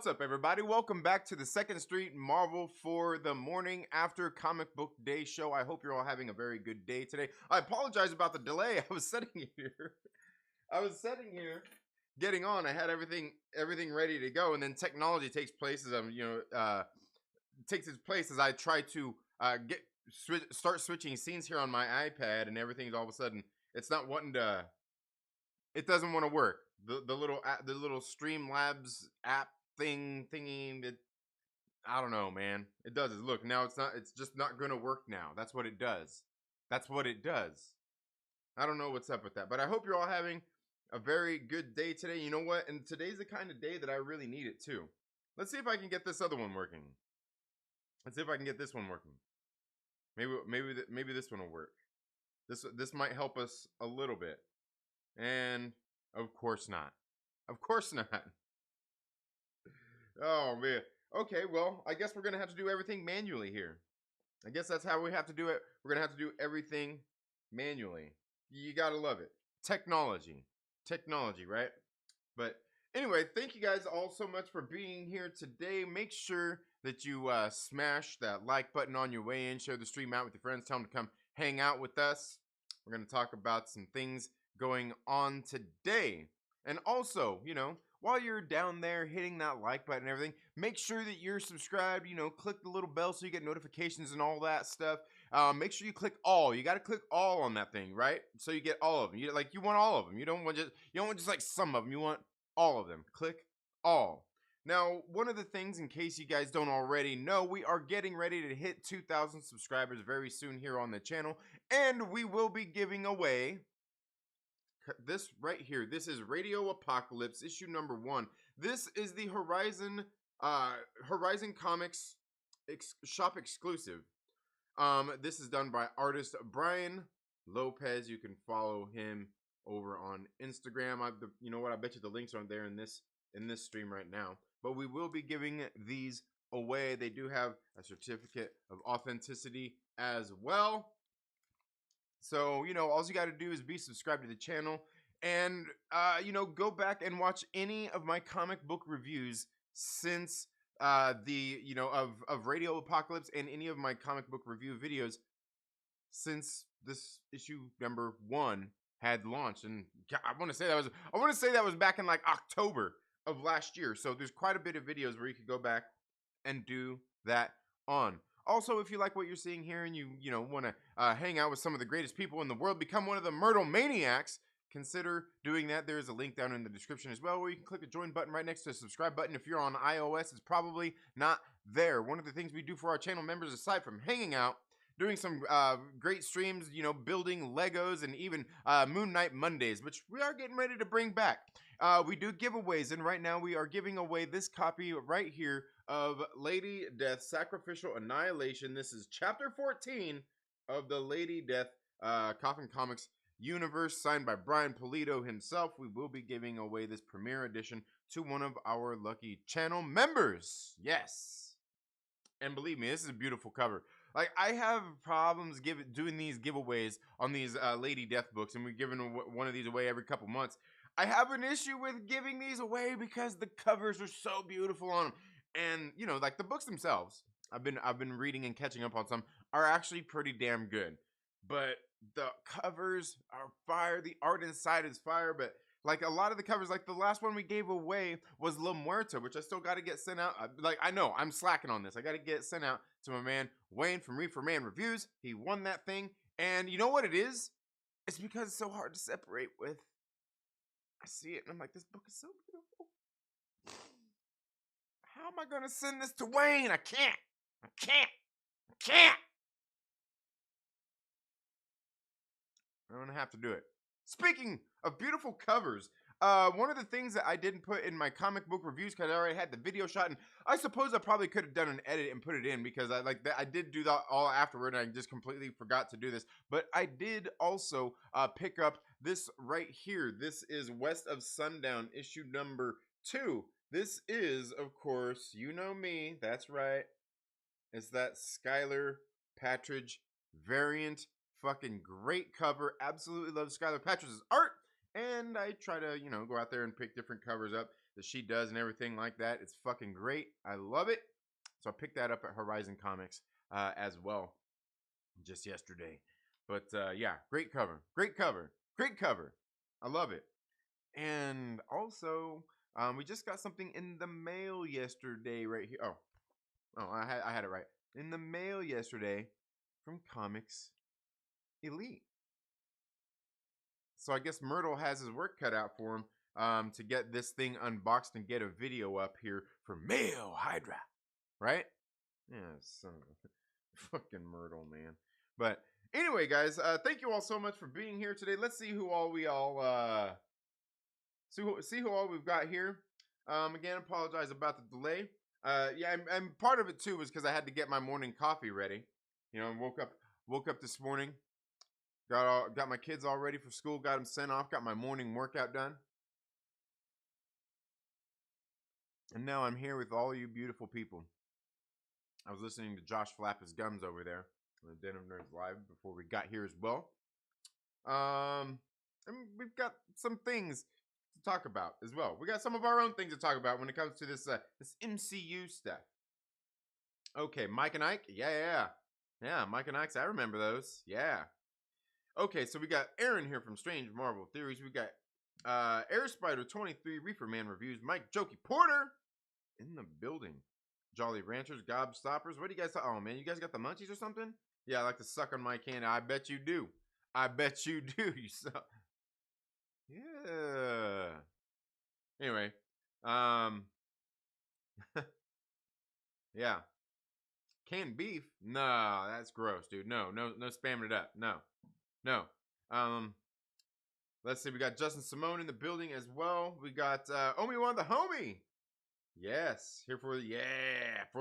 What's up, everybody? Welcome back to the Second Street Marvel for the morning after comic book day show. I hope you're all having a very good day today. I apologize about the delay. I was sitting here getting on. I had everything ready to go, and then technology takes place as takes its place as I try to start switching scenes here on my iPad, and everything's all of a sudden it's not wanting to. It doesn't want to work. The little Streamlabs app thingy that I don't know, man. It does. Look, now it's just not gonna work now. That's what it does. I don't know what's up with that, but I hope you're all having a very good day today. You know what? And today's the kind of day that I really need it too. Let's see if I can get this other one working. Let's see if I can get this one working. Maybe this one will work. This might help us a little bit. And of course not. Of course not. Oh, man. Okay, well, I guess we're going to have to do everything manually here. I guess that's how we have to do it. We're going to have to do everything manually. You got to love it. Technology, right? But anyway, thank you guys all so much for being here today. Make sure that you smash that like button on your way in. Share the stream out with your friends. Tell them to come hang out with us. We're going to talk about some things going on today. And also, while you're down there hitting that like button and everything, make sure that you're subscribed, click the little bell so you get notifications and all that stuff. Make sure you click all. You got to click all on that thing, right? So you get all of them. You want all of them. You don't want just like some of them. You want all of them. Click all. Now, one of the things, in case you guys don't already know, we are getting ready to hit 2,000 subscribers very soon here on the channel, and we will be giving away this right here. This is Radio Apocalypse issue number 1. This is the Horizon Comics shop exclusive. This is done by artist Brian Lopez. You can follow him over on Instagram. You know what? I bet you the links are there in this stream right now. But we will be giving these away. They do have a certificate of authenticity as well. So, all you got to do is be subscribed to the channel and, go back and watch any of my comic book reviews since of Radio Apocalypse, and any of my comic book review videos since this issue number 1 had launched. And I want to say that was back in like October of last year. So there's quite a bit of videos where you could go back and do that on. Also, if you like what you're seeing here and you want to hang out with some of the greatest people in the world, become one of the Myrtle Maniacs, consider doing that. There is a link down in the description as well, where you can click the join button right next to the subscribe button. If you're on iOS, it's probably not there. One of the things we do for our channel members, aside from hanging out, doing some great streams, building Legos, and even Moon Knight Mondays, which we are getting ready to bring back. We do giveaways, and right now we are giving away this copy right here of Lady Death Sacrificial Annihilation. This is chapter 14 of the Lady Death Coffin Comics universe, signed by Brian Pulido himself. We will be giving away this premiere edition to one of our lucky channel members. Yes. And believe me, this is a beautiful cover. Like, I have problems doing these giveaways on these Lady Death books, and we're giving one of these away every couple months. I have an issue with giving these away because the covers are so beautiful on them. And, like the books themselves, I've been reading and catching up on some, are actually pretty damn good. But the covers are fire. The art inside is fire. But like a lot of the covers, like the last one we gave away was La Muerta, which I still got to get sent out. I know I'm slacking on this. I got to get sent out to my man Wayne from Reefer Man Reviews. He won that thing. And you know what it is? It's because it's so hard to separate with. I see it and I'm like, this book is so beautiful. How am I going to send this to Wayne? I can't. I'm going to have to do it. Speaking of beautiful covers, one of the things that I didn't put in my comic book reviews, because I already had the video shot, and I suppose I probably could have done an edit and put it in, because I did do that all afterward, and I just completely forgot to do this. But I did also pick up this right here. This is West of Sundown, issue number 2. This is, of course, you know me, that's right. It's that Skylar Patridge variant. Fucking great cover. Absolutely love Skylar Patridge's art. And I try to, go out there and pick different covers up that she does and everything like that. It's fucking great. I love it. So I picked that up at Horizon Comics as well just yesterday. But yeah, great cover. Great cover. Great cover. I love it. And also, we just got something in the mail yesterday right here. Oh, I had it right. In the mail yesterday from Comics Elite. So I guess Myrtle has his work cut out for him to get this thing unboxed and get a video up here for Mail Hydra. Right? Yeah, son of a fucking Myrtle, man. But anyway, guys, thank you all so much for being here today. Let's see who all see who all we've got here. Again, apologize about the delay. Yeah, and part of it too was because I had to get my morning coffee ready. You know, woke up this morning, got my kids all ready for school, got them sent off, got my morning workout done, and now I'm here with all you beautiful people. I was listening to Josh flap his gums over there on the Den of Nerds Live before we got here as well. And we've got some things to talk about as well. We got some of our own things to talk about when it comes to this this MCU stuff. Okay, Mike and Ike. Yeah. Mike and Ike's. I remember those. Yeah. Okay, so we got Aaron here from Strange Marvel Theories. We got Air Spider 23 Reefer Man Reviews. Mike Jokey Porter in the building. Jolly Ranchers, Gobstoppers. What do you guys? Oh man, you guys got the munchies or something? Yeah, I like to suck on my candy. I bet you do. I bet you do. You suck. Yeah. Anyway, yeah. Canned beef? No, that's gross, dude. No spamming it up. No. Let's see. We got Justin Simone in the building as well. We got Obi-Juan the homie. Yes, here for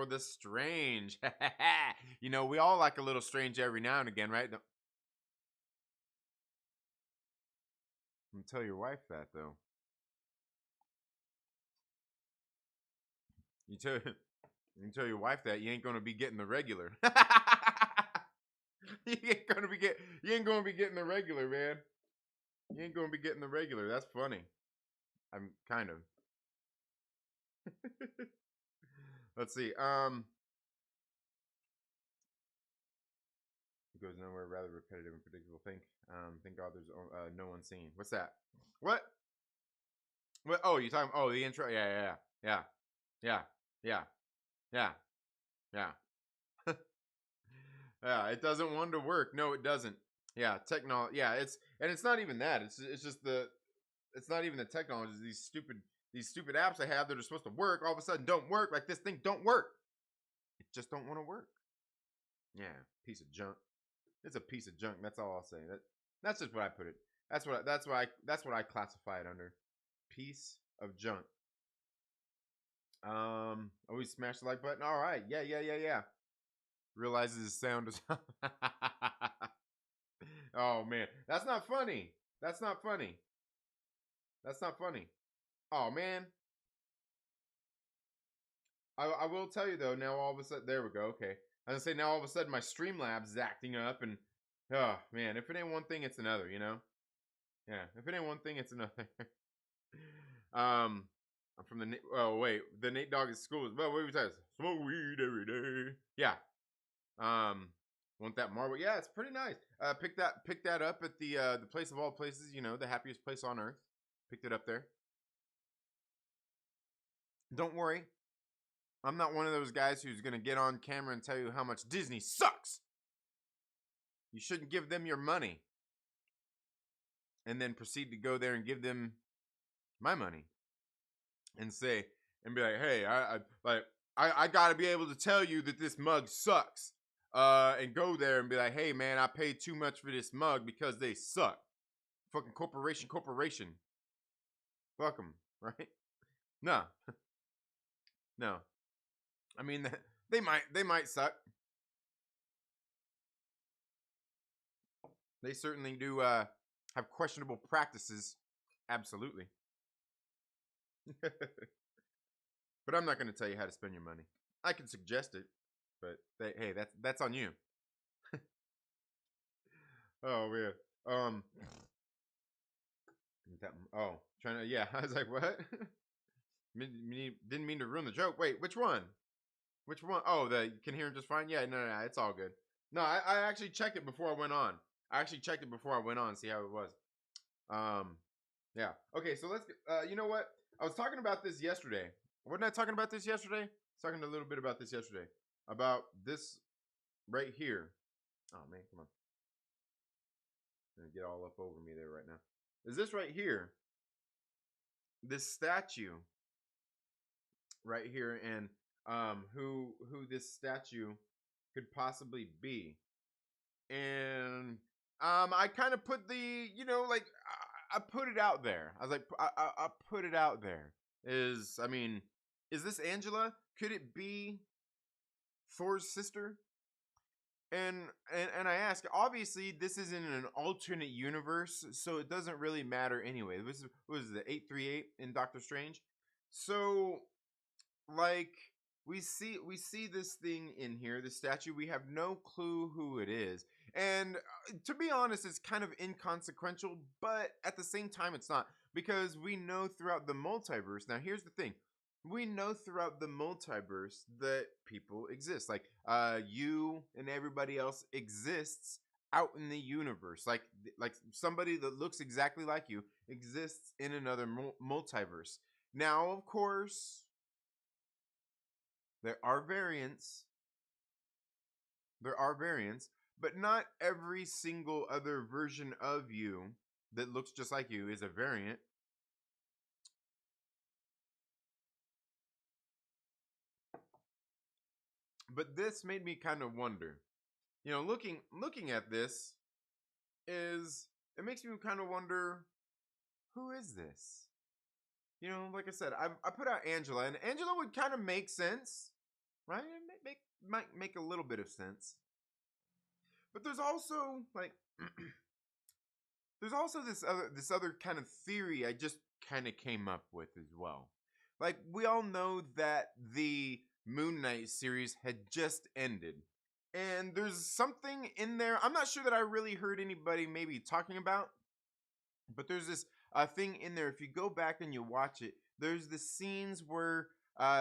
the strange. You know, we all like a little strange every now and again, right? I'm tell your wife that though. You tell your wife that you ain't gonna be getting the regular. you ain't gonna be getting the regular, man. You ain't gonna be getting the regular. That's funny. I'm kind of. Let's see. It goes nowhere. Rather repetitive and predictable. Thank God there's no one seen. What's that? What? Oh, you talking? Oh, the intro. Yeah. Yeah. It doesn't want to work. No, it doesn't. Yeah, technology. Yeah, it's not even that. It's just it's not even the technology. These stupid apps I have that are supposed to work all of a sudden don't work. Like this thing don't work. It just don't want to work. Yeah, piece of junk. It's a piece of junk. That's all I'll say. That's just what I put it. That's what I classify it under. Piece of junk. Always smash the like button. All right. Yeah. Realizes his sound is. Oh man, that's not funny. That's not funny. Oh man. I will tell you though. Now all of a sudden, there we go. Okay, I was gonna say now all of a sudden my Streamlabs is acting up, and oh man, if it ain't one thing, it's another. You know. Yeah, if it ain't one thing, it's another. I'm from the. Oh wait, the Nate Dogg is school. Well, what were we talking? Smoke weed every day. Yeah. Want that marble? Yeah, it's pretty nice. Pick that up at the place of all places. You know, the happiest place on earth. Picked it up there. Don't worry, I'm not one of those guys who's gonna get on camera and tell you how much Disney sucks. You shouldn't give them your money, and then proceed to go there and give them my money, and say and be like, hey, I gotta be able to tell you that this mug sucks. And go there and be like, hey man, I paid too much for this mug because they suck. Fucking corporation. Fuck them, right? No. No. I mean, they might suck. They certainly do have questionable practices. Absolutely. But I'm not going to tell you how to spend your money. I can suggest it, but hey, that's on you. Oh man. Trying to. Yeah. I was like, what? Didn't mean to ruin the joke. Wait, which one? Which one? Oh, you can hear him just fine? Yeah, no, it's all good. No, I actually checked it before I went on. See how it was. Yeah. Okay, so let's, you know what? I was talking about this yesterday. Wasn't I talking about this yesterday? I was talking a little bit about this yesterday. About this right here. Oh, man, come on. I'm gonna get all up over me there right now. Is this right here? This statue right here, and who this statue could possibly be. And I kind of put the, like I put it out there. I was like, I put it out there. Is this Angela? Could it be Thor's sister? And I ask, obviously this isn't an alternate universe, so it doesn't really matter anyway. This was the 838 in Doctor Strange. So like we see this thing in here, the statue. We have no clue who it is, and to be honest, it's kind of inconsequential, but at the same time it's not, because we know throughout the multiverse. Now here's the thing, we know throughout the multiverse that people exist, like you and everybody else exists out in the universe, like somebody that looks exactly like you exists in another multiverse. Now of course there are variants. But not every single other version of you that looks just like you is a variant. But this made me kind of wonder. Looking at this, it makes me kind of wonder, who is this? Like I said, I put out Angela, and Angela would kind of make sense, right? It might make a little bit of sense. But there's also this other kind of theory I just kind of came up with as well. Like, we all know that the Moon Knight series had just ended, and there's something in there I'm not sure that I really heard anybody maybe talking about, but there's this thing in there. If you go back and you watch it, there's the scenes where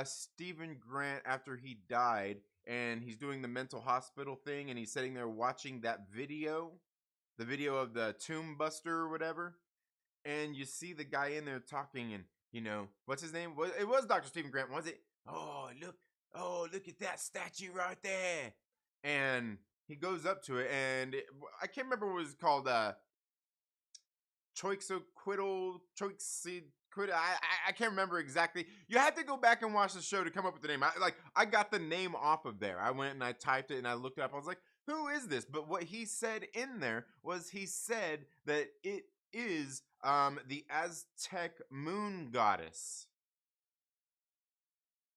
Stephen Grant, after he died, and he's doing the mental hospital thing, and he's sitting there watching that video, the video of the tomb buster or whatever, and you see the guy in there talking, and what's his name? It was Dr. Stephen Grant, was it? Oh, look at that statue right there. And he goes up to it, and I can't remember what it was called, I can't remember exactly. You have to go back and watch the show to come up with the name. I got the name off of there. I went and I typed it and I looked it up. I was like, who is this? But what he said in there was, he said that it is the Aztec moon goddess,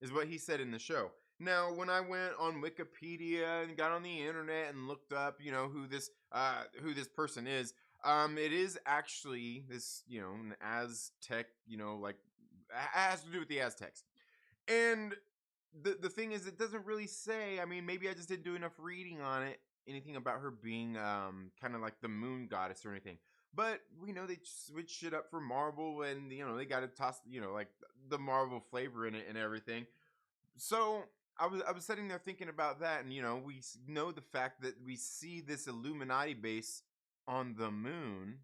is what he said in the show. Now, when I went on Wikipedia and got on the internet and looked up, who this person is, it is actually this, an Aztec, like, it has to do with the Aztecs. And the thing is, it doesn't really say, maybe I just didn't do enough reading on it, anything about her being kind of like the moon goddess or anything. But we know they switched shit up for Marvel, and they got to toss, like the Marvel flavor in it and everything. So I was sitting there thinking about that, and we know the fact that we see this Illuminati base on the moon,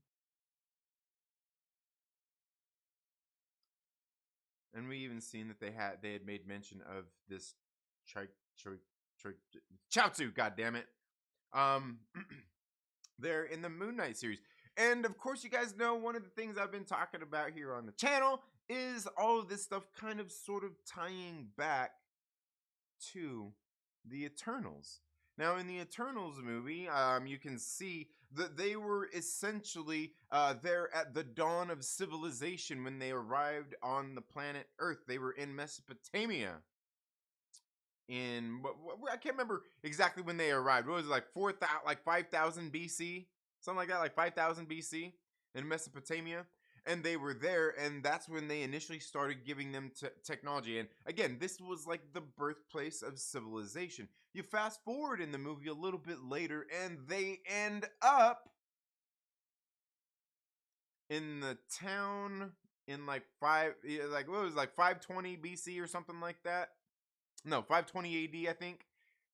and we even seen that they had made mention of this Chaozu, god damn it, they're in the Moon Knight series. And of course, you guys know one of the things I've been talking about here on the channel is all of this stuff kind of sort of tying back to the Eternals. Now, in the Eternals movie, you can see that they were essentially there at the dawn of civilization when they arrived on the planet Earth. They were in Mesopotamia. I can't remember exactly when they arrived. What was it, like 5,000 BC? Something like that, like 5,000 BC in Mesopotamia. And they were there, and that's when they initially started giving them technology. And again, this was like the birthplace of civilization. You fast forward in the movie a little bit later, and they end up in the town in like like what was it, like 520 BC or something like that. No, 520 AD, I think.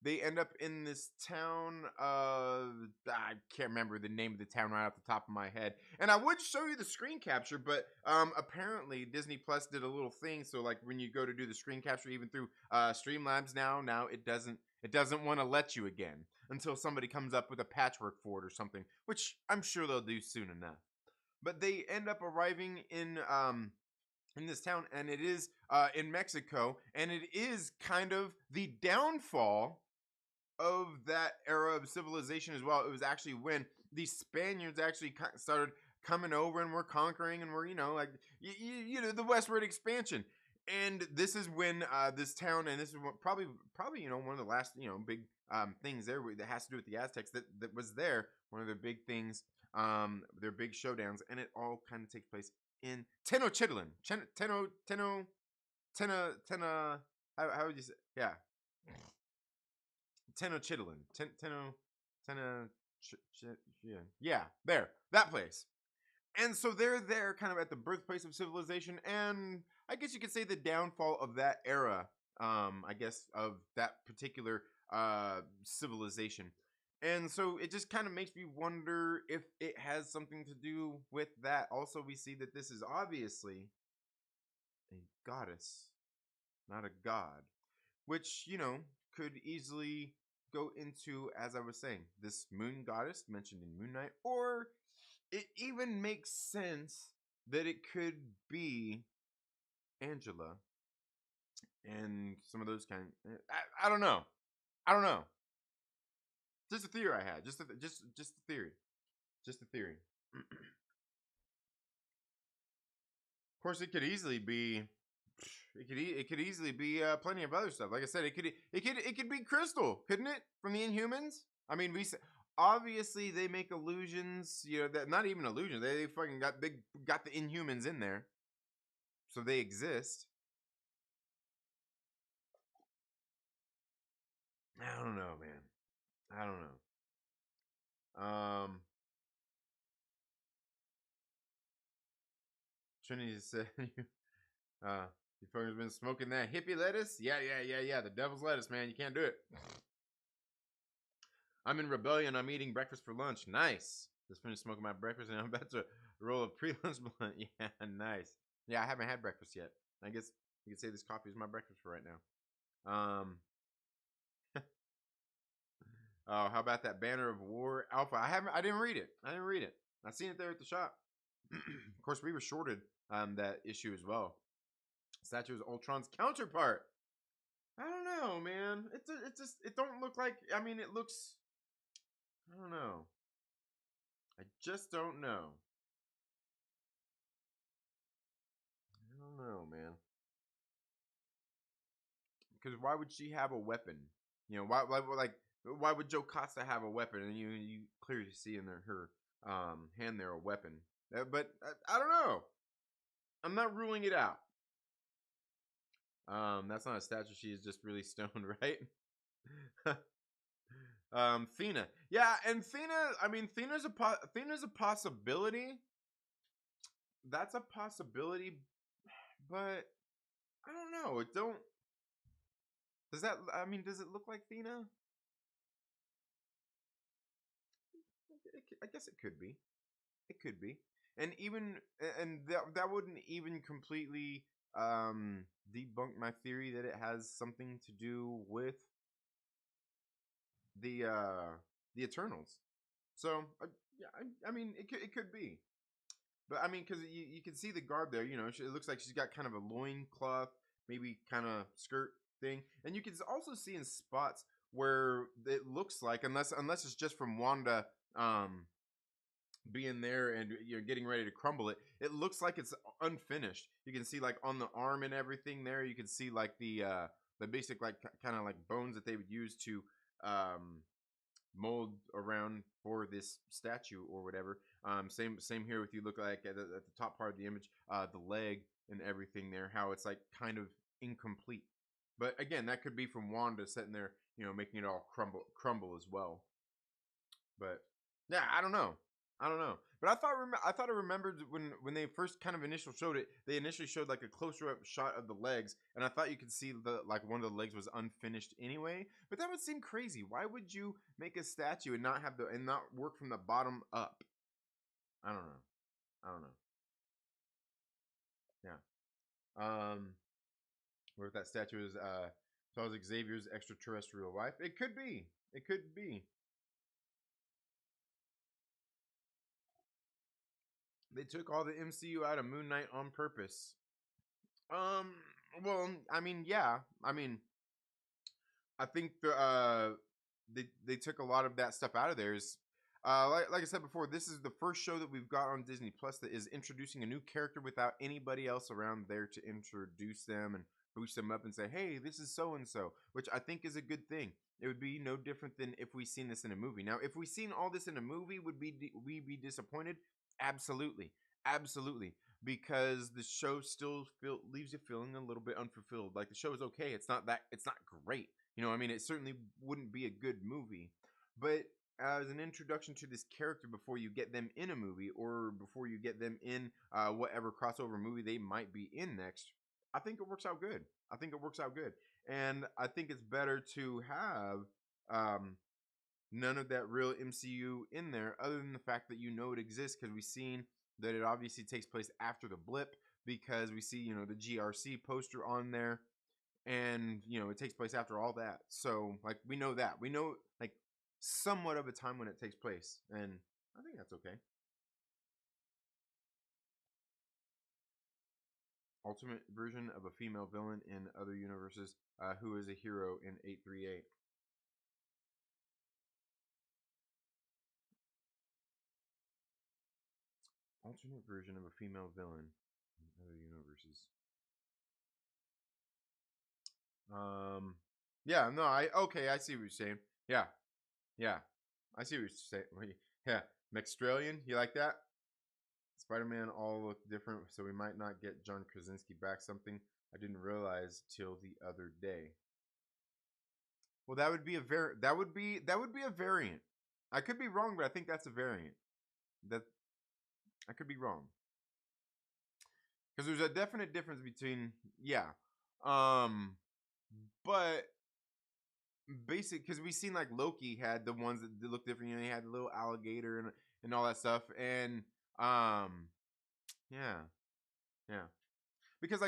They end up in this town of, I can't remember the name of the town right off the top of my head. And I would show you the screen capture, but apparently Disney Plus did a little thing. So like when you go to do the screen capture, even through Streamlabs now it doesn't want to let you again until somebody comes up with a patchwork for it or something, which I'm sure they'll do soon enough. But they end up arriving in this town, and it is in Mexico, and it is kind of the downfall of that era of civilization as well. It was actually when the Spaniards actually started coming over and were conquering and were, like, the westward expansion. And this is when this town, and this is probably, one of the last, big things there that has to do with the Aztecs that was there. One of their big things, their big showdowns, and it all kind of takes place in Tenochtitlan. How would you say? Yeah. Tenochtitlan. Yeah, there. That place. And so they're there kind of at the birthplace of civilization, and I guess you could say the downfall of that era, I guess, of that particular civilization. And so it just kind of makes me wonder if it has something to do with that. Also, we see that this is obviously a goddess, not a god, which, could easily go into, as I was saying, this moon goddess mentioned in Moon Knight, or it even makes sense that it could be Angela and some of those kind. I don't know. I don't know. Just a theory I had. Just a theory. Just a theory. Of course, it could easily be. It could easily be plenty of other stuff. Like I said, it could be Crystal, couldn't it? From the Inhumans. I mean, obviously they make illusions. That not even illusions. They fucking got the Inhumans in there, so they exist. I don't know, man. I don't know. Trinity said, you fuckers been smoking that hippie lettuce? Yeah. The devil's lettuce, man. You can't do it. I'm in rebellion. I'm eating breakfast for lunch. Nice. Just finished smoking my breakfast, and I'm about to roll a pre-lunch blunt. Yeah, nice. Yeah, I haven't had breakfast yet. I guess you could say this coffee is my breakfast for right now. Oh, how about that Banner of War Alpha? I didn't read it. I seen it there at the shop. Of course, we were shorted that issue as well. Statue is Ultron's counterpart. I don't know, man. It don't look like. I mean, it looks. I don't know. I just don't know. I don't know, man. Because why would she have a weapon? Why would Joe Costa have a weapon? And you clearly see in her hand there a weapon. But I don't know. I'm not ruling it out. That's not a statue. She is just really stoned, right? Thena. Yeah, and Thena. I mean, Thena's a possibility. That's a possibility, but I don't know. It don't. Does that? I mean, does it look like Thena? I guess it could be. It could be, and that wouldn't even completely debunk my theory that it has something to do with the Eternals. So yeah, I mean, it could be, but I mean, because you can see the garb there. It looks like she's got kind of a loincloth, maybe kind of skirt thing, and you can also see in spots where it looks like, unless it's just from Wanda being there and you're getting ready to crumble it, it looks like it's unfinished. You can see like on the arm and everything there, you can see like the basic like kind of like bones that they would use to mold around for this statue or whatever. Same here with you look like at the top part of the image, the leg and everything there, how it's like kind of incomplete. But again, that could be from Wanda sitting there, making it all crumble as well. But yeah, I don't know. I don't know, but I thought I remembered when they first kind of initial showed it. They initially showed like a closer up shot of the legs, and I thought you could see the like one of the legs was unfinished anyway. But that would seem crazy. Why would you make a statue and not have the and not work from the bottom up? I don't know. I don't know. Yeah. Um, where if that statue is Charles Xavier's extraterrestrial wife? It could be. It could be. They took all the MCU out of Moon Knight on purpose. Um. Well, I mean, yeah. I mean, I think they took a lot of that stuff out of there. Is like I said before, this is the first show that we've got on Disney Plus that is introducing a new character without anybody else around there to introduce them and boost them up and say, "Hey, this is so and so," which I think is a good thing. It would be no different than if we seen this in a movie. Now, if we seen all this in a movie, would we be disappointed? Absolutely, absolutely, because the show still leaves you feeling a little bit unfulfilled. Like the show is okay, it's not great. You know, I mean, it certainly wouldn't be a good movie, but as an introduction to this character before you get them in a movie or before you get them in whatever crossover movie they might be in next, I think it works out good. I think it works out good, and I think it's better to have none of that real MCU in there, other than the fact that you know it exists because we've seen that it obviously takes place after the blip because we see the GRC poster on there, and it takes place after all that. So like we know that we know like somewhat of a time when it takes place, and I think that's okay. Ultimate version of a female villain in other universes who is a hero in 838. Alternate version of a female villain in other universes. Um, yeah, no, I see what you're saying. Yeah, yeah, I see what you're saying. Yeah, McStralian, you like that? Spider-Man all look different, so we might not get John Krasinski back. Something I didn't realize till the other day. Well, that would be that would be a variant. I could be wrong, but I think that's a variant. That I could be wrong because there's a definite difference between yeah, um, but basic because we seen like Loki had the ones that look different. He had the little alligator and all that stuff, and yeah, yeah. Because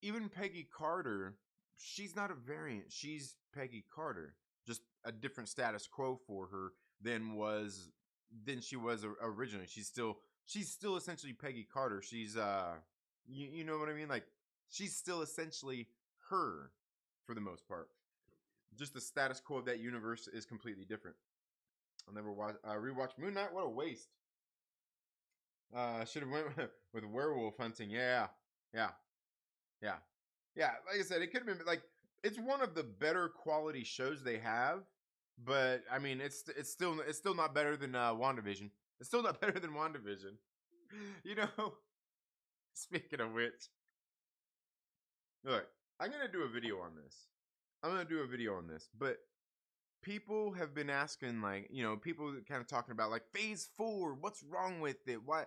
even Peggy Carter, she's not a variant. She's Peggy Carter, just a different status quo for her than she was originally. She's still essentially Peggy Carter. She's you know what I mean? Like she's still essentially her for the most part. Just the status quo of that universe is completely different. I'll never watch rewatch Moon Knight. What a waste. Should have went with werewolf hunting. Yeah, yeah, yeah, yeah. Like I said, it could have been like it's one of the better quality shows they have, but I mean, it's still not better than WandaVision. It's still not better than WandaVision. You know. Speaking of which, look, I'm gonna do a video on this. I'm gonna do a video on this, but people have been asking like people kind of talking about like phase 4, what's wrong with it, why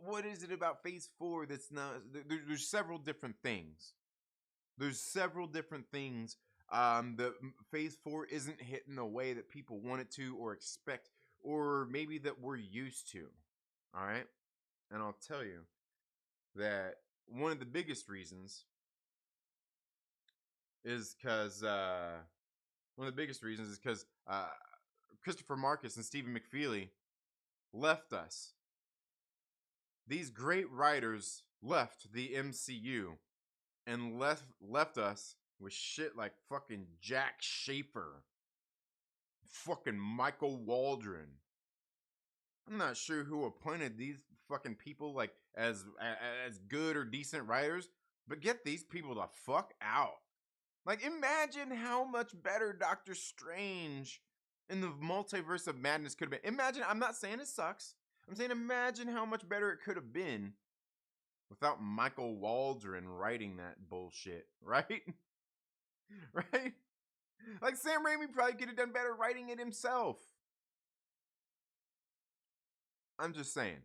what is it about phase 4 that's not there's several different things. There's several different things. The phase 4 isn't hitting the way that people want it to or expect or maybe that we're used to. All right, and I'll tell you that one of the biggest reasons is because one of the biggest reasons is because Christopher Marcus and Stephen McFeely left us. These great writers left the MCU and left us with shit like fucking Jack Schaefer, fucking Michael Waldron. I'm not sure who appointed these fucking people like as good or decent writers, but get these people the fuck out. Like, imagine how much better Doctor Strange in the Multiverse of Madness could have been. Imagine, I'm not saying it sucks. I'm saying imagine how much better it could have been without Michael Waldron writing that bullshit, right? Right? Like, Sam Raimi probably could have done better writing it himself. I'm just saying.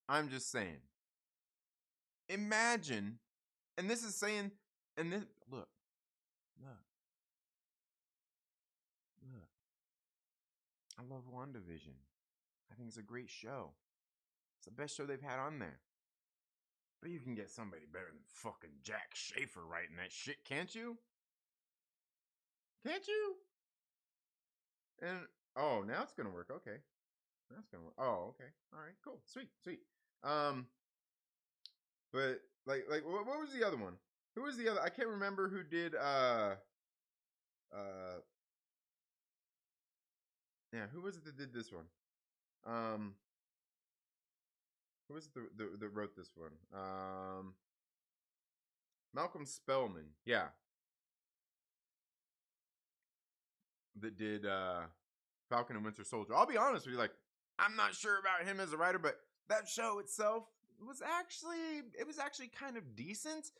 I'm just saying. Imagine, and this is saying, and this look, look, look. I love WandaVision. I think it's a great show. It's the best show they've had on there. But you can get somebody better than fucking Jack Schaefer writing that shit, can't you? Can't you? And oh, now it's gonna work. Okay, that's gonna work. Oh, okay. All right, cool, sweet, sweet. But like, what was the other one? Who was the other? I can't remember who did. Yeah, who was it that did this one? Who was it that wrote this one? Malcolm Spellman. Yeah, that did Falcon and Winter Soldier. I'll be honest with you, like, I'm not sure about him as a writer, but that show itself was actually kind of decent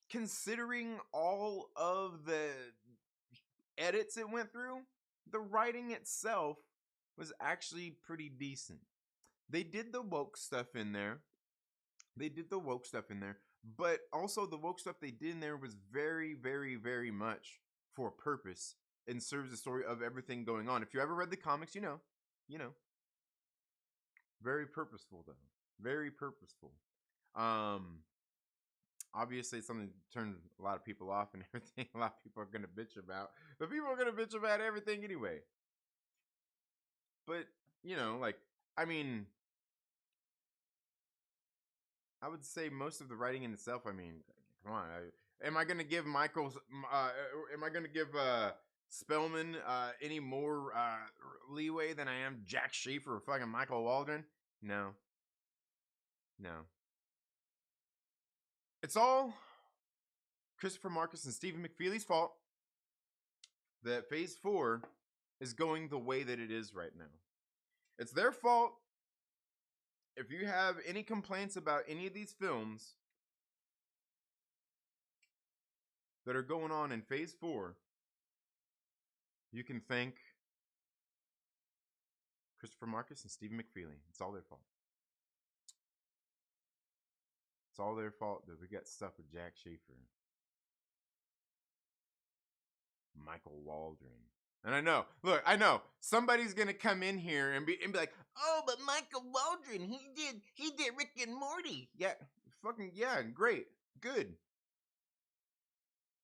considering all of the edits it went through. The writing itself was actually pretty decent. They did the woke stuff in there. But also the woke stuff they did in there was very, very, very much for a purpose and serves the story of everything going on. If you ever read the comics, you know. Very purposeful though. Very purposeful. Obviously it's something that turned a lot of people off and everything. A lot of people are gonna bitch about. But people are gonna bitch about everything anyway. But, like, I mean, I would say most of the writing in itself, I mean, come on. Am I gonna give Spellman any more leeway than I am Jack Schaefer or fucking Michael Waldron? No. It's all Christopher Marcus and Stephen McFeely's fault that Phase 4 is going the way that it is right now. It's their fault. If you have any complaints about any of these films that are going on in Phase 4, you can thank Christopher Marcus and Stephen McFeely. It's all their fault. It's all their fault that we got stuck with Jack Schaefer. Michael Waldron. And I know, somebody's gonna come in here and be like, oh, but Michael Waldron, he did Rick and Morty. Yeah, fucking yeah, great, good.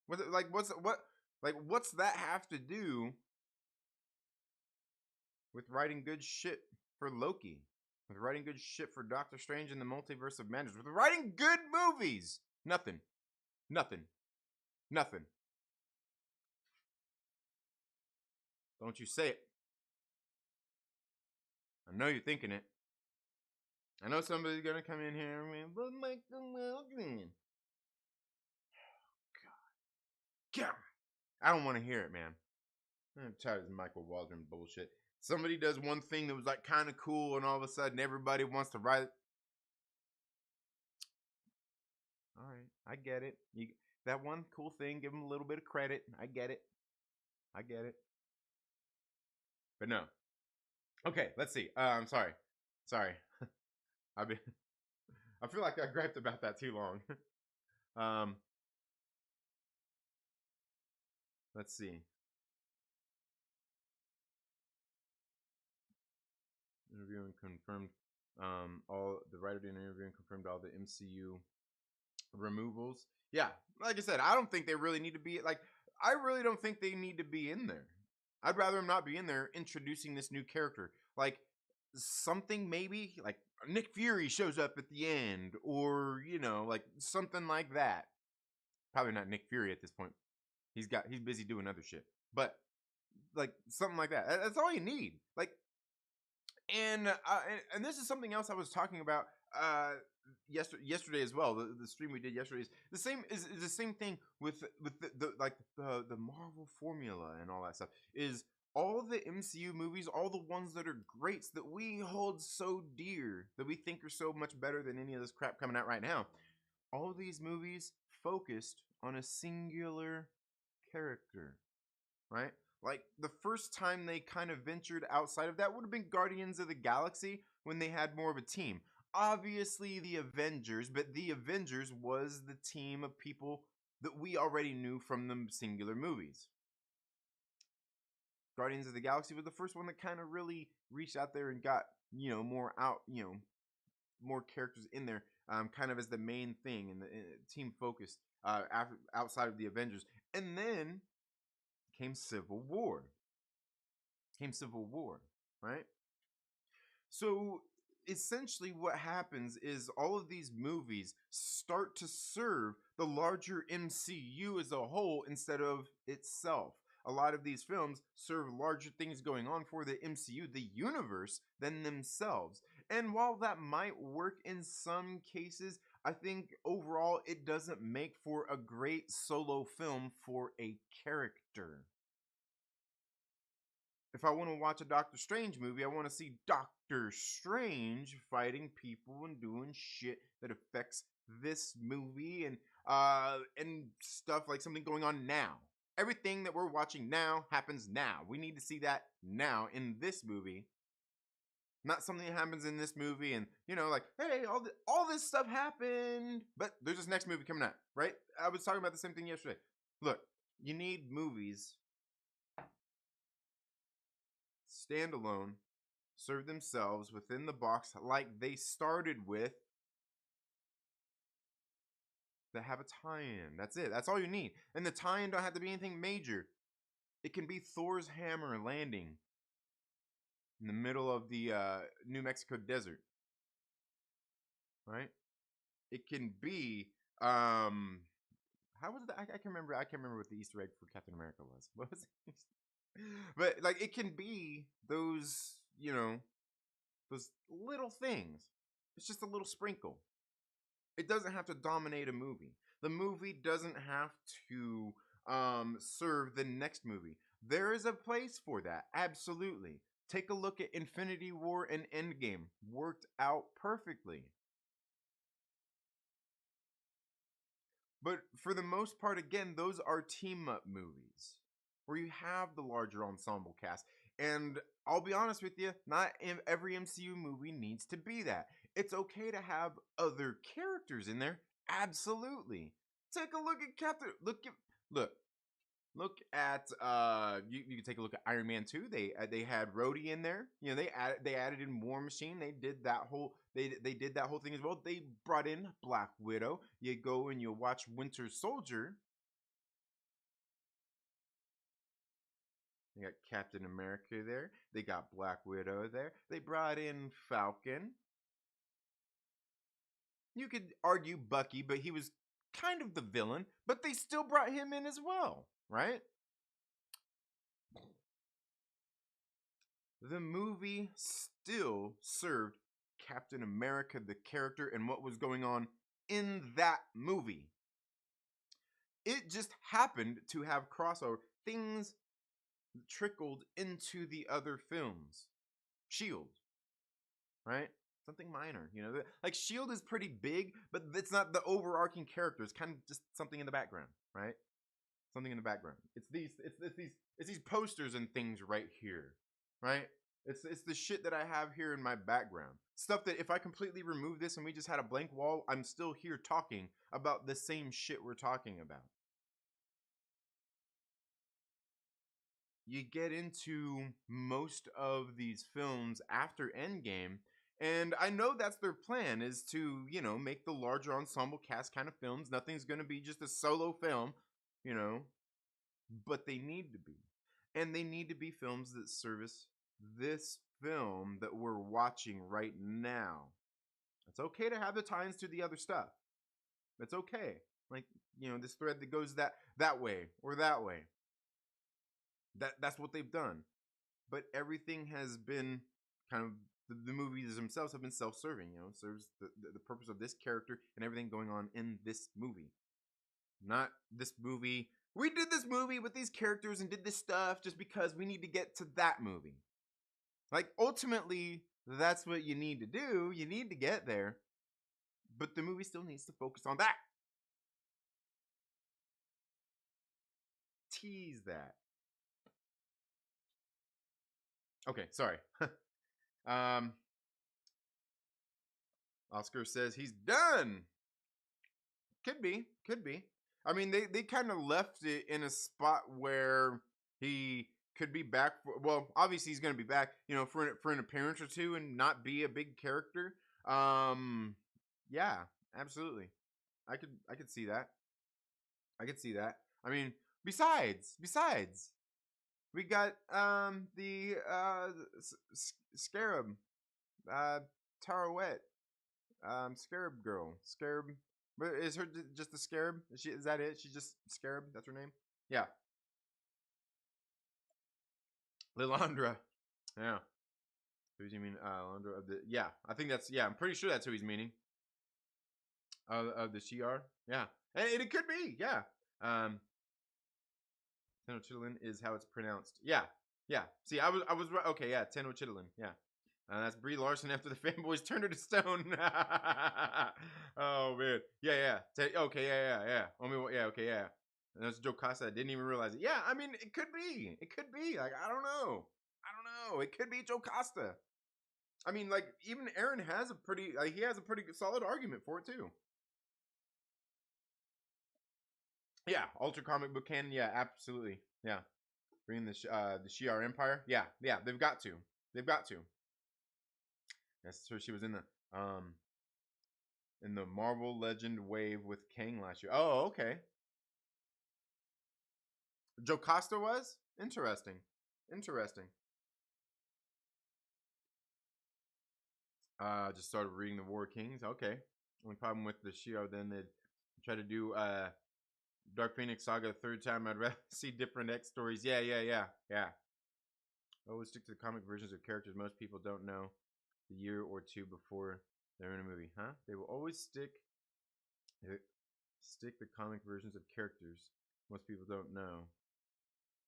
What's that have to do with writing good shit for Loki? With writing good shit for Doctor Strange and the Multiverse of Madness? With writing good movies? Nothing. Don't you say it. I know you're thinking it. I know somebody's gonna come in here and be, but Michael Waldron. God. I don't want to hear it, man. I'm tired of this Michael Waldron bullshit. Somebody does one thing that was like kind of cool, and all of a sudden everybody wants to write it. All right, I get it. That one cool thing, give them a little bit of credit. I get it. But no. Okay, let's see. I'm sorry. I feel like I griped about that too long. Let's see. Interviewing confirmed all the writer did an interview and confirmed all the MCU removals. Yeah, like I said, I don't think they really need to be I really don't think they need to be in there. I'd rather them not be in there introducing this new character. Like something maybe like Nick Fury shows up at the end, or like something like that. Probably not Nick Fury at this point. He's busy doing other shit. But like something like that. That's all you need. Like, and this is something else I was talking about yesterday as well. The stream we did yesterday is the same thing with the Marvel formula and all that stuff. Is all the MCU movies, all the ones that are greats that we hold so dear, that we think are so much better than any of this crap coming out right now. All these movies focused on a singular character, right? Like the first time they kind of ventured outside of that would have been Guardians of the Galaxy when they had more of a team. Obviously, the Avengers, but the Avengers was the team of people that we already knew from the singular movies. Guardians of the Galaxy was the first one that kind of really reached out there and got, more out, more characters in there, kind of as the main thing and the team focused outside of the Avengers. And then came Civil War. Right? So essentially what happens is all of these movies start to serve the larger MCU as a whole instead of itself. A lot of these films serve larger things going on for the MCU, the universe, than themselves. And while that might work in some cases, I think overall it doesn't make for a great solo film for a character. If I want to watch a Doctor Strange movie, I want to see Doctor Strange fighting people and doing shit that affects this movie and stuff like something going on now. Everything that we're watching now happens now. We need to see that now in this movie. Not something that happens in this movie and, like, hey, all this stuff happened, but there's this next movie coming out, right? I was talking about the same thing yesterday. Look, you need movies standalone, serve themselves within the box like they started with, that have a tie-in. That's it. That's all you need. And the tie-in don't have to be anything major. It can be Thor's hammer landing in the middle of the New Mexico desert. Right? It can be how was that? I can't remember. I can't remember what the Easter egg for Captain America was. What was it? But like it can be those, those little things. It's just a little sprinkle. It doesn't have to dominate a movie. The movie doesn't have to serve the next movie. There is a place for that, absolutely. Take a look at Infinity War and Endgame. Worked out perfectly. But for the most part, again, those are team-up movies where you have the larger ensemble cast. And I'll be honest with you, not every MCU movie needs to be that. It's okay to have other characters in there. Absolutely. Take a look at Captain. Look at you can take a look at Iron Man 2. They had Rhodey in there. They added in War Machine. They did that whole did that whole thing as well. They brought in Black Widow. You go and you watch Winter Soldier. They got Captain America there. They got Black Widow there. They brought in Falcon. You could argue Bucky, but he was kind of the villain, but they still brought him in as well, right? The movie still served Captain America, the character, and what was going on in that movie. It just happened to have crossover. Things trickled into the other films. Shield, right? Something minor, like Shield is pretty big, but it's not the overarching character. It's kind of just something in the background, right? Something in the background. It's these posters and things right here, right? It's the shit that I have here in my background. Stuff that if I completely remove this and we just had a blank wall, I'm still here talking about the same shit we're talking about. You get into most of these films after Endgame, and I know that's their plan, is to, make the larger ensemble cast kind of films. Nothing's going to be just a solo film, but they need to be. And they need to be films that service this film that we're watching right now. It's okay to have the tie-ins to the other stuff. It's okay. Like, this thread that goes that way or that way. That's what they've done. But everything has been kind of the movies themselves have been self-serving, serves the purpose of this character and everything going on in this movie. Not this movie. We did this movie with these characters and did this stuff just because we need to get to that movie. Like, ultimately, that's what you need to do. You need to get there. But the movie still needs to focus on that. Tease that. Okay, sorry. um, Oscar says he's done. Could be, could be. I mean, they kind of left it in a spot where he could be back. Well, obviously he's going to be back, you know, for an appearance or two and not be a big character. Yeah, absolutely. I could see that. I could see that. I mean, besides, we got the Scarab, uh, Tarouette, Scarab girl, Scarab. But is her just the Scarab? Is that it? She's just Scarab. That's her name. Yeah, Lilandra. Yeah. Who does he mean? Lilandra of the. Yeah, I think that's. Yeah, I'm pretty sure that's who he's meaning. Of the Shi'ar. Yeah, and it could be. Yeah. Tenochtitlan is how it's pronounced. Yeah, yeah. See, I was right. Okay, yeah, Tenochtitlan. Yeah. That's Brie Larson after the fanboys turned her to stone. Oh man, yeah, yeah. Okay, yeah. I mean, yeah, okay, yeah. And that's Joe Costa. I didn't even realize it. Yeah, I mean, it could be. It could be. Like, I don't know. I don't know. It could be Joe Costa. I mean, like, even Aaron has a pretty. Like, he has a pretty solid argument for it too. Yeah, Ultra Comic Book canon. Yeah, absolutely. Yeah, bringing the Shi'ar Empire. Yeah, yeah. They've got to. They've got to. Yes, so she was in the Marvel Legend wave with Kang last year. Oh, okay. Joe Costa was interesting. Interesting. Just started reading the War Kings. Okay. Only problem with the Shio, then they try to do Dark Phoenix Saga third time. I'd rather see different X stories. Yeah. Always stick to the comic versions of characters most people don't know the year or two before they're in a movie, huh? They will always stick the comic versions of characters most people don't know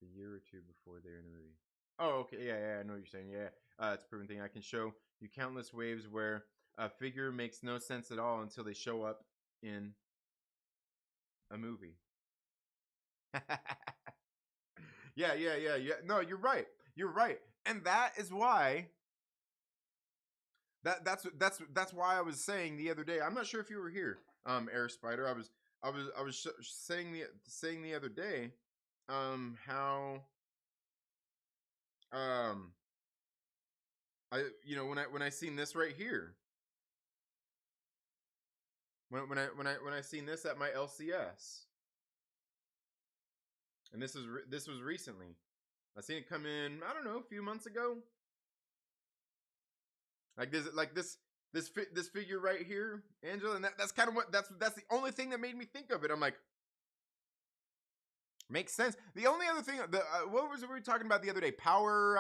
the year or two before they're in a movie. Oh, okay, yeah, I know what you're saying. Yeah, it's a proven thing. I can show you countless waves where a figure makes no sense at all until they show up in a movie. Yeah. No, you're right. You're right, and that is why that's why I was saying the other day. I'm not sure if you were here, Air Spider. I was saying the other day, how um I when I seen this right here, when I seen this at my LCS, and this was recently. I seen it come in. I don't know, a few months ago. This figure right here, Angela, and that's kind of that's the only thing that made me think of it. I'm like, makes sense. The only other thing, what was we were talking about the other day? Power,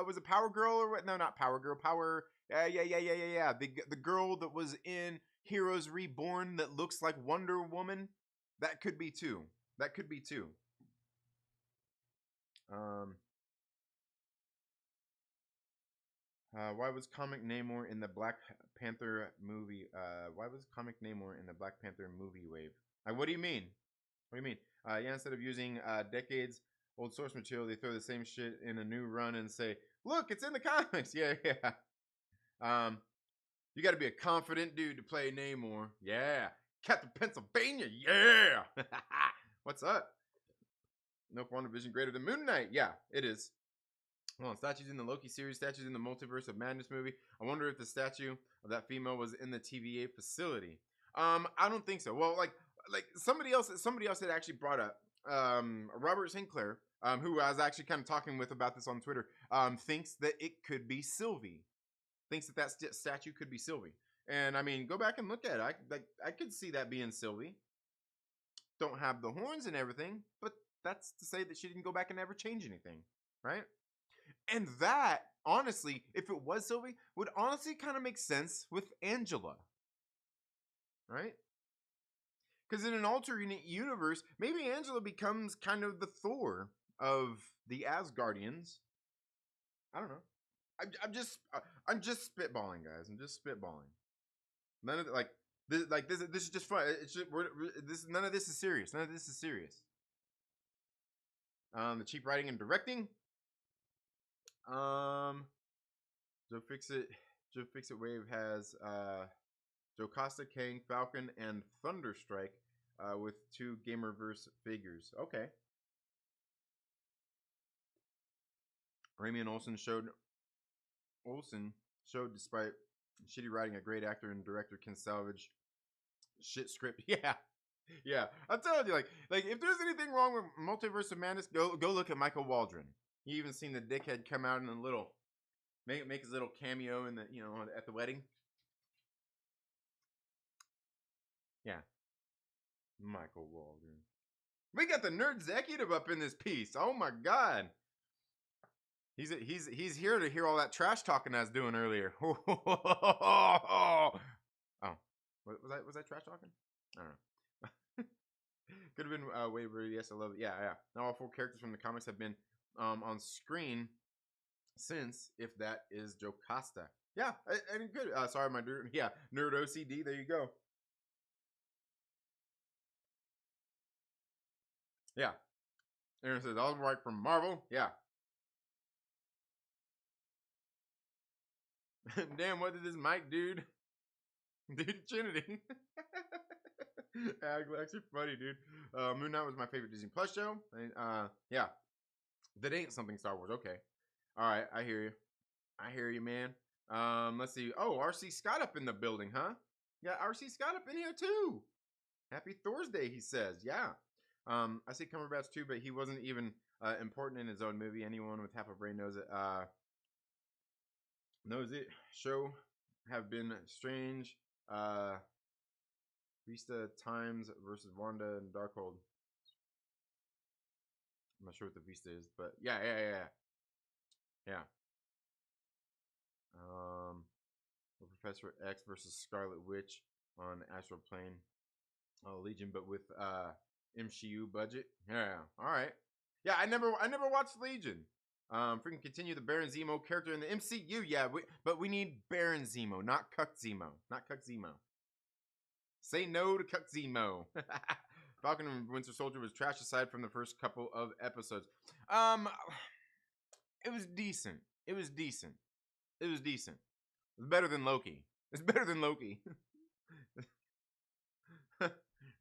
was it Power Girl or what? No, not Power Girl. Power, yeah. The girl that was in Heroes Reborn that looks like Wonder Woman. That could be too. That could be too. Um, why was Comic Namor in the Black Panther movie? Why was Comic Namor in the Black Panther movie wave? What do you mean? What do you mean? Yeah, instead of using decades old source material, they throw the same shit in a new run and say, "Look, it's in the comics." Yeah. You got to be a confident dude to play Namor. Yeah, Captain Pennsylvania. Yeah. What's up? No WandaVision greater than Moon Knight. Yeah, it is. Well, statues in the Loki series, statues in the Multiverse of Madness movie. I wonder if the statue of that female was in the TVA facility. I don't think so. Well, like somebody else had actually brought up Robert Sinclair, who I was actually kind of talking with about this on Twitter, thinks that it could be Sylvie. Thinks that statue could be Sylvie. And I mean, go back and look at it. I could see that being Sylvie. Don't have the horns and everything, but that's to say that she didn't go back and ever change anything, right? And that, honestly, if it was Sylvie, would honestly kind of make sense with Angela, right? Because in an alternate universe, maybe Angela becomes kind of the Thor of the Asgardians. I don't know. I'm just spitballing, guys. I'm just spitballing. None of this is just fun. It's just, none of this is serious. None of this is serious. The cheap writing and directing. Joe Fixit, Joe Fixit Wave has Joe Costa, Kang, Falcon, and Thunderstrike with 2 Gamerverse figures. Okay. Ramian Olsen showed despite shitty writing, a great actor and director can salvage shit script. Yeah. Yeah. I'm telling you, like if there's anything wrong with Multiverse of Madness, go look at Michael Waldron. You even seen the dickhead come out in a little make his little cameo in the at the wedding. Yeah. Michael Waldron. We got the nerd executive up in this piece. Oh my god. He's here to hear all that trash talking I was doing earlier. Oh, was I trash talking? I don't know. Could have been way better. Yes, I love it. Yeah. Now all 4 characters from the comics have been on screen since, if that is Joe Costa. Yeah, and good. Sorry, my nerd. Yeah, nerd OCD. There you go. Yeah. Aaron says, "All right from Marvel." Yeah. Damn, what did this Mike dude? Dude, Trinity. Actually funny, dude. Moon Knight was my favorite Disney Plus show. And, yeah. That ain't something Star Wars. Okay. All right, I hear you, man. Let's see. Oh, RC Scott up in the building, huh? Yeah, RC Scott up in here too. Happy Thursday, he says. Yeah. I see Cumberbatch too, but he wasn't even important in his own movie. Anyone with half a brain knows it. Knows it. Show have been strange. Vista Times versus Wanda and Darkhold. I'm not sure what the Vista is, but yeah. Professor X versus Scarlet Witch on Astral Plane Legion, but with MCU budget. Yeah, all right. Yeah, I never watched Legion. Freaking continue the Baron Zemo character in the MCU. Yeah, but we need Baron Zemo, not Cuck Zemo, not Cuck Zemo. Say no to Cuck Zemo. Falcon and Winter Soldier was trash aside from the first couple of episodes. It was decent. It was better than Loki. It's better than Loki.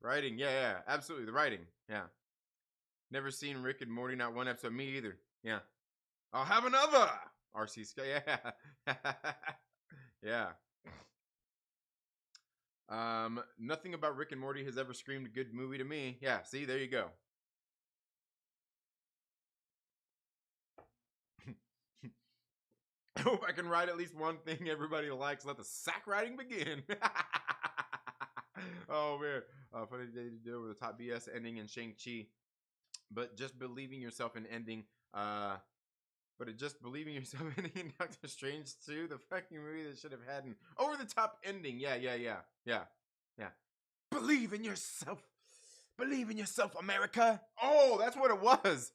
Writing, yeah, absolutely. The writing, yeah. Never seen Rick and Morty, not one episode. Me either. Yeah. I'll have another. RC Sky, yeah. Yeah. Nothing about Rick and Morty has ever screamed a good movie to me. Yeah, see, there you go. I hope I can write at least one thing everybody likes. Let the sack writing begin. Oh man, funny day to deal with the top BS ending in Shang-Chi, but just believing yourself in ending. Just believing yourself in Doctor Strange 2, the fucking movie that should have had an over-the-top ending. Yeah. Believe in yourself. Believe in yourself, America. Oh, that's what it was.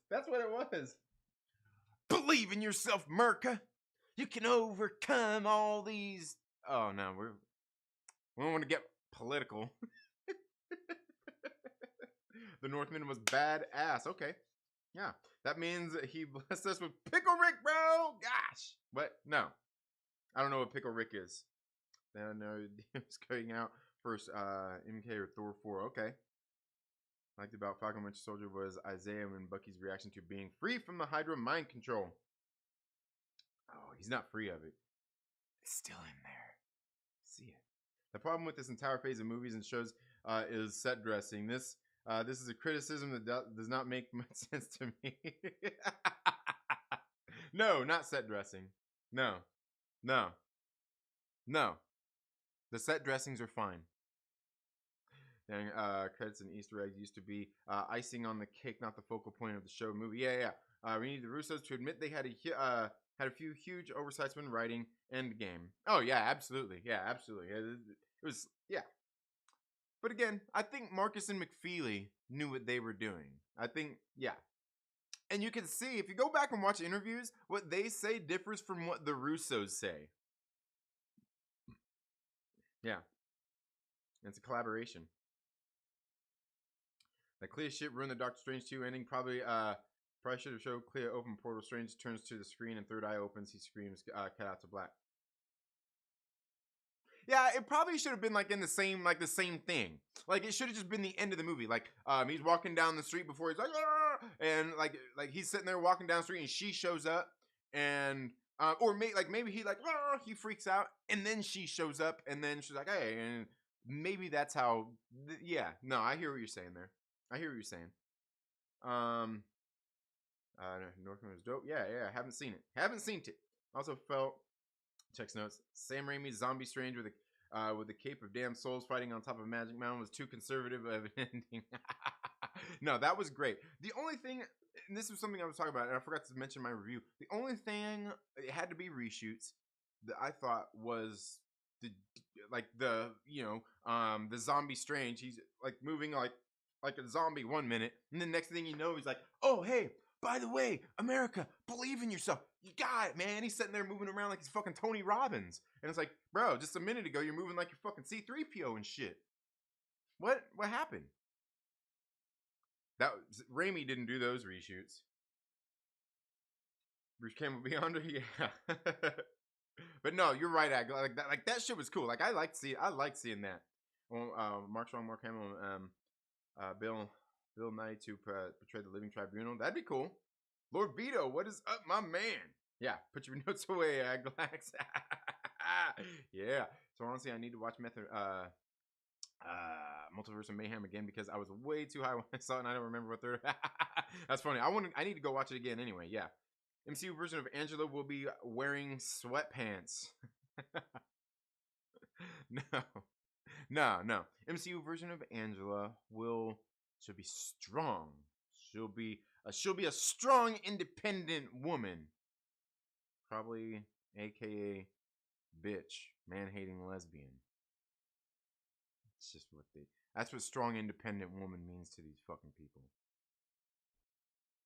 Believe in yourself, America. You can overcome all these. Oh no, we don't want to get political. The Northman was badass. Okay. Yeah. That means he blessed us with Pickle Rick, bro. Gosh. But no. I don't know what Pickle Rick is. I know it's going out first MK or Thor 4. Okay. Liked about Falcon Winter Soldier was Isaiah and Bucky's reaction to being free from the Hydra mind control. Oh, he's not free of it. It's still in there. See it. The problem with this entire phase of movies and shows is set dressing. This is a criticism that does not make much sense to me. No, not set dressing. No. The set dressings are fine. And credits and Easter eggs used to be icing on the cake, not the focal point of the show movie. Yeah. We need the Russos to admit they had a few huge oversights when writing Endgame. Oh yeah, absolutely. Yeah, absolutely. It was But again, I think Marcus and McFeely knew what they were doing. I think, yeah. And you can see, if you go back and watch interviews, what they say differs from what the Russos say. Yeah. It's a collaboration. That clear shit ruined the Doctor Strange 2 ending. Probably Probably should have showed Clea open portal. Strange turns to the screen and third eye opens. He screams, cut out to black. Yeah, it probably should have been like in the same thing. Like it should have just been the end of the movie. Like he's walking down the street before he's like, "Arr!" And like he's sitting there walking down the street and she shows up and or maybe he like "Arr!" He freaks out and then she shows up and then she's like, hey, and maybe that's how. Yeah, no, I hear what you're saying there. I hear what you're saying. Northman was dope. Yeah, haven't seen it. Also felt. Text notes. Sam Raimi's Zombie Strange with the cape of damn souls fighting on top of Magic Mountain was too conservative of an ending. No, that was great. The only thing, and this was something I was talking about, and I forgot to mention in my review. The only thing it had to be reshoots that I thought was the Zombie Strange. He's like moving like a zombie 1 minute, and the next thing you know, he's like, oh hey, by the way, America, believe in yourself. You got it, man. He's sitting there moving around like he's fucking Tony Robbins. And it's like, bro, just a minute ago, you're moving like you're fucking C-3PO and shit. What happened? Raimi didn't do those reshoots. Bruce Campbell Beyonder, yeah. But no, you're right, like that shit was cool. Like I liked seeing that. Well, Mark Strong, Mark Hamill, Bill Nye to portray the Living Tribunal. That'd be cool. Lord Veedo, what is up, my man? Yeah, put your notes away, Glax. Yeah. So honestly, I need to watch Multiverse of Mayhem again because I was way too high when I saw it and I don't remember what they're. That's funny. I need to go watch it again anyway. Yeah. MCU version of Angela will be wearing sweatpants. No. MCU version of Angela she'll be strong. She'll be a strong, independent woman. Probably, aka bitch, man-hating lesbian. It's just that's what strong, independent woman means to these fucking people.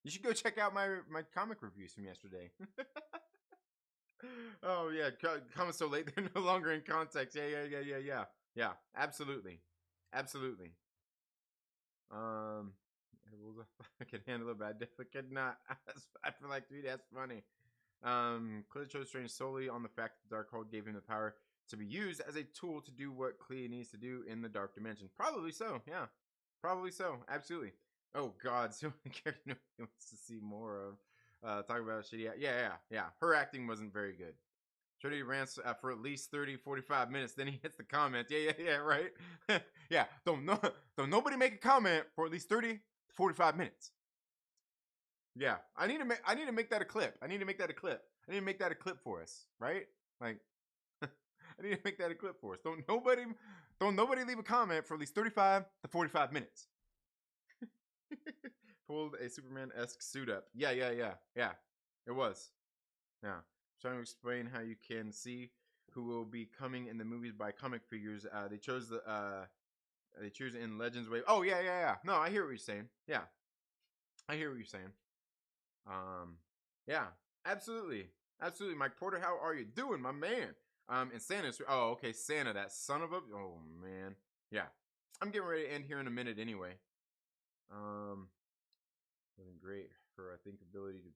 You should go check out my comic reviews from yesterday. Oh yeah, comments so late they're no longer in context. Yeah. Absolutely. I can handle it, but I definitely could not. I feel like, dude, that's funny. Clea chose Strange solely on the fact that Darkhold gave him the power to be used as a tool to do what Clea needs to do in the Dark Dimension. Probably so, yeah. Probably so, absolutely. Oh God, so many characters he wants to see more of. Talk about shitty. Yeah. Her acting wasn't very good. Trinity rants for at least 30-45 minutes. Then he hits the comment. Yeah, right. Yeah, don't nobody make a comment for at least 30-45 minutes. Yeah, I need to make that a clip. I need to make that a clip for us, right? Like, I need to make that a clip for us. Don't nobody leave a comment for at least 35-45 minutes. Pulled a Superman-esque suit up. Yeah. It was. Yeah. Trying to explain how you can see who will be coming in the movies by comic figures. They choose in Legends Wave. Oh yeah. No, I hear what you're saying. Yeah, I hear what you're saying. Yeah, absolutely. Mike Porter, how are you doing, my man? And Santa's. Oh, okay, Santa, that son of a. Oh man. Yeah, I'm getting ready to end here in a minute anyway. Wasn't great. Her, I think, ability to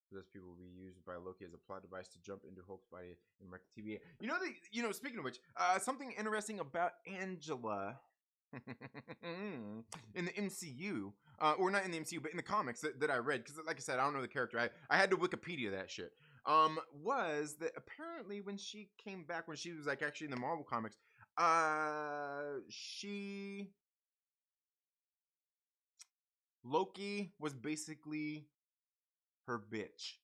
possess people will be used by Loki as a plot device to jump into Hulk's body and wreck the TVA. Speaking of which, something interesting about Angela in the MCU, or not in the MCU, but in the comics that I read, because like I said, I don't know the character. I had to Wikipedia that shit. Was that apparently when she came back, when she was like actually in the Marvel comics, Loki was basically her bitch.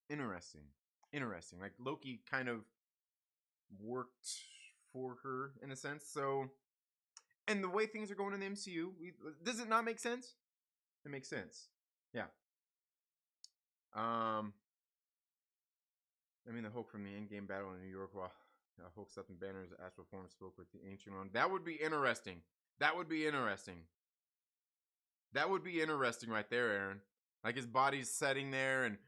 Interesting. Like Loki kind of worked for her in a sense. So, and the way things are going in the MCU, does it not make sense? It makes sense. Yeah. I mean, the Hulk from the Endgame battle in New York, while Hulk slept in Banner's astral form, spoke with the Ancient One. That would be interesting. That would be interesting right there, Aaron. Like his body's setting there, and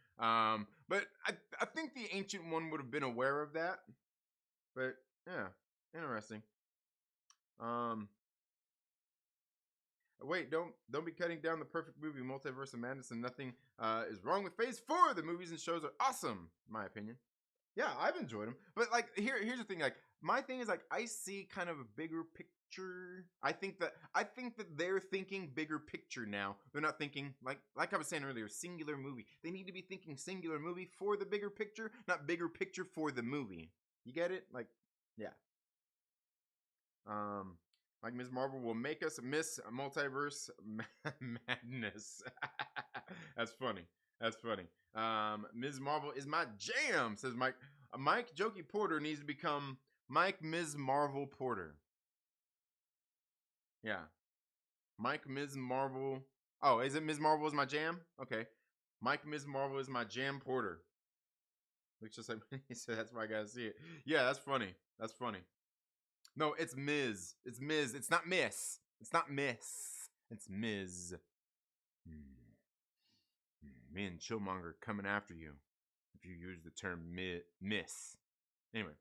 but I think the Ancient One would have been aware of that. But yeah, interesting. Wait, don't be cutting down the perfect movie, Multiverse of Madness, and nothing is wrong with Phase 4. The movies and shows are awesome, in my opinion. Yeah, I've enjoyed them. But like here's the thing, like my thing is like I see kind of a bigger picture. I think that they're thinking bigger picture now. They're not thinking like I was saying earlier, singular movie. They need to be thinking singular movie for the bigger picture, not bigger picture for the movie. You get it? Like yeah. Um like Ms. Marvel will make us miss multiverse madness. That's funny. That's funny. Ms. Marvel is my jam, says Mike. Mike Jokey Porter needs to become Mike Ms. Marvel Porter. Yeah. Mike Ms. Marvel. Oh, is it Ms. Marvel is my jam? Okay. Mike Ms. Marvel is my jam Porter. Looks just like so that's why I gotta see it. Yeah, that's funny. That's funny. No, it's Ms. It's Ms. It's not Miss. It's not Miss. It's Ms. Me and Chillmonger coming after you if you use the term miss. Anyway.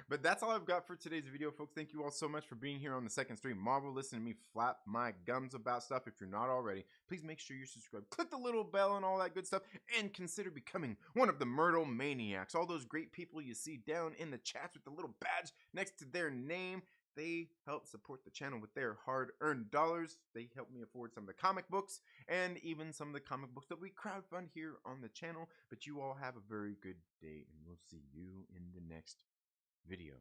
But that's all I've got for today's video, folks. Thank you all so much for being here on the second stream. Marvel, listen to me flap my gums about stuff. If you're not already, please make sure you're subscribed. Click the little bell and all that good stuff. And consider becoming one of the Myrtle Maniacs. All those great people you see down in the chats with the little badge next to their name. They help support the channel with their hard-earned dollars. They help me afford some of the comic books and even some of the comic books that we crowdfund here on the channel. But you all have a very good day, and we'll see you in the next video.